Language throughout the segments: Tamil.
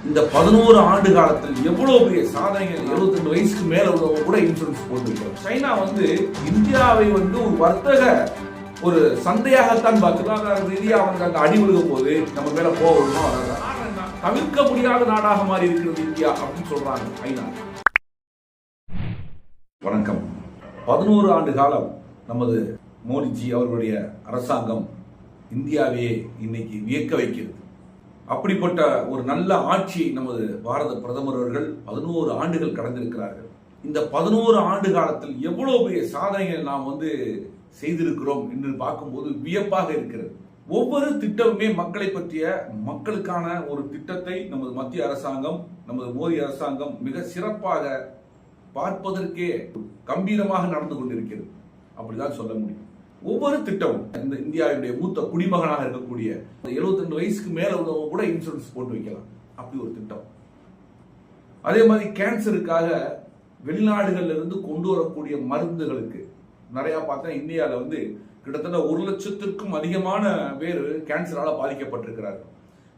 இந்த 11 ஆண்டு காலத்தில் எவ்வளவு பெரிய சாதனைகள் 72 வயசுக்கு மேல உள்ளவங்க கூட இன்சூரன்ஸ் போட்டுருக்கோம். சைனா இந்தியாவை ஒரு வர்த்தக ஒரு சந்தையாகத்தான் பார்த்து ரீதியாக அவங்க அங்க அடி விழுகும் போது நம்ம மேல போகணும். தவிர்க்க முடியாத நாடாக மாறி இருக்கிறது இந்தியா அப்படின்னு சொல்றாங்க ஐநா. வணக்கம். 11 ஆண்டு காலம் நமது மோடிஜி அவர்களுடைய அரசாங்கம் இந்தியாவையே இன்னைக்கு வியக்க வைக்கிறது. அப்படிப்பட்ட ஒரு நல்ல ஆட்சியை நமது பாரத பிரதமர் அவர்கள் 11 ஆண்டுகள் கடந்திருக்கிறார்கள். இந்த 11 ஆண்டு காலத்தில் எவ்வளவு பெரிய சாதனைகள் நாம் செய்திருக்கிறோம் என்று பார்க்கும்போது வியப்பாக இருக்கிறது. ஒவ்வொரு திட்டமுமே மக்களை பற்றிய மக்களுக்கான ஒரு திட்டத்தை நமது மத்திய அரசாங்கம், நமது மோடி அரசாங்கம் மிக சிறப்பாக பார்ப்பதற்கே கம்பீரமாக நடந்து கொண்டிருக்கிறது. அப்படிதான் சொல்ல முடியும். ஒவ்வொரு திட்டமும் இந்த இந்தியாவுடைய மூத்த குடிமகனாக இருக்கக்கூடிய 72 வயசுக்கு மேல உள்ளவங்க கூட இன்சூரன்ஸ் போட்டு வைக்கலாம். அப்படி ஒரு திட்டம். அதே மாதிரி கேன்சருக்காக வெளிநாடுகள்ல இருந்து கொண்டு வரக்கூடிய மருந்துகளுக்கு நிறைய பார்த்தா இந்தியாவில் கிட்டத்தட்ட 1 லட்சத்திற்கும் அதிகமான பேர் கேன்சரால பாதிக்கப்பட்டிருக்கிறார்கள்.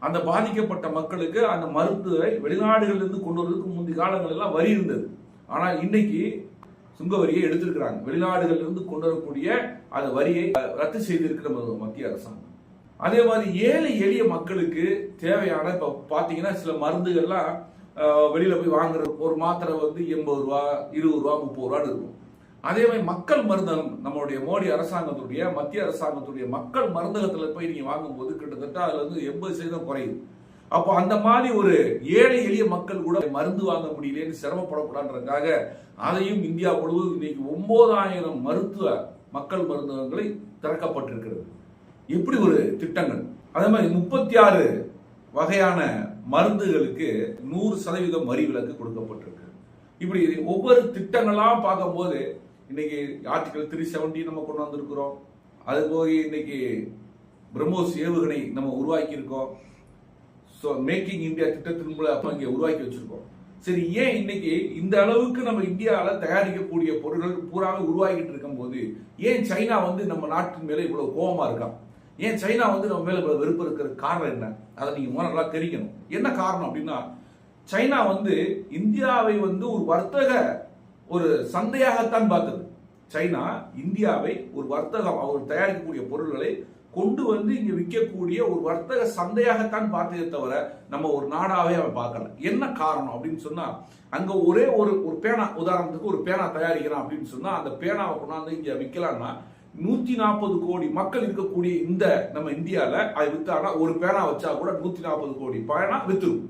அந்த பாதிக்கப்பட்ட மக்களுக்கு அந்த மருந்துவை வெளிநாடுகளிலிருந்து கொண்டு வருவதற்கு முந்தைய காலங்கள் எல்லாம் வரி இருந்தது. ஆனால் இன்னைக்கு சுங்க வரியை எடுத்திருக்கிறாங்க. வெளிநாடுகளிலிருந்து கொண்டு வரக்கூடிய அந்த வரியை ரத்து செய்திருக்கிற மத்திய அரசாங்கம். அதே மாதிரி ஏழை எளிய மக்களுக்கு தேவையான இப்ப பாத்தீங்கன்னா சில மருந்துகள்லாம் வெளியில போய் வாங்குற ஒரு மாத்திரை 80 ரூபா, 20 ரூபா, 30 ரூபான்னு இருக்கும். அதே மாதிரி மக்கள் மருந்தகம் நம்மளுடைய மோடி அரசாங்கத்துடைய மத்திய அரசாங்கத்துடைய மக்கள் மருந்தகத்துல போய் நீங்க வாங்கும் போது கிட்டத்தட்ட அதுல 80% குறையுது. அப்போ அந்த மாதிரி ஒரு ஏழை எளிய மக்கள் கூட மருந்து வாங்க முடியலன்னு சிரமப்படக்கூடாதுக்காக அதையும் இந்தியா முழுவதும் இன்னைக்கு 9000 மருத்துவ மக்கள் மருந்தகங்களை திறக்கப்பட்டிருக்கிறது. இப்படி ஒரு திட்டங்கள். அதே மாதிரி 36 வகையான மருந்துகளுக்கு 100% வரி விலக்கு கொடுக்கப்பட்டிருக்கு. இப்படி ஒவ்வொரு திட்டங்களாம் பார்க்கும்போது இன்னைக்கு ஆர்டிகல் 370 நம்ம கொண்டு வந்திருக்கிறோம். அது போய் இன்னைக்கு பிரம்மோஸ் ஏவுகணை நம்ம உருவாக்கி இருக்கோம். மேக்கிங் இந்தியா திட்டத்தின் மூலம் இங்கே உருவாக்கி வச்சிருக்கோம். சரி, ஏன் இன்னைக்கு இந்த அளவுக்கு நம்ம இந்தியாவில் தயாரிக்கக்கூடிய பொருட்கள் பூராவே உருவாக்கிட்டு இருக்கும் போது ஏன் சைனா நம்ம நாட்டின் மேல இவ்வளவு கோபமா இருக்கான்? ஏன் சைனா நம்ம மேல இவ்வளவு வெறுப்பு இருக்கிற காரணம் என்ன? அதை நீங்க நல்லா தெரிஞ்சுக்கணும். என்ன காரணம் அப்படின்னா, சைனா இந்தியாவை ஒரு வர்த்தக ஒரு சந்தையாகத்தான் பார்த்தது. சைனா இந்தியாவை ஒரு வர்த்தகம், அவர் தயாரிக்கக்கூடிய பொருட்களை கொண்டு இங்க விற்கக்கூடிய ஒரு வர்த்தக சந்தையாகத்தான் பார்த்ததே தவிர நம்ம ஒரு நாடாவே அவன் பார்க்கல. என்ன காரணம் அப்படின்னு சொன்னா, அங்க ஒரே ஒரு பேனா, உதாரணத்துக்கு ஒரு பேனா தயாரிக்கிறான் அப்படின்னு சொன்னா அந்த பேனாவை கொண்டாந்து இங்க விற்கலாம்னா 140 கோடி மக்கள் இருக்கக்கூடிய இந்த நம்ம இந்தியால அது வித்தானா ஒரு பேனா வச்சா கூட 140 கோடி பேனா வித்துரும்.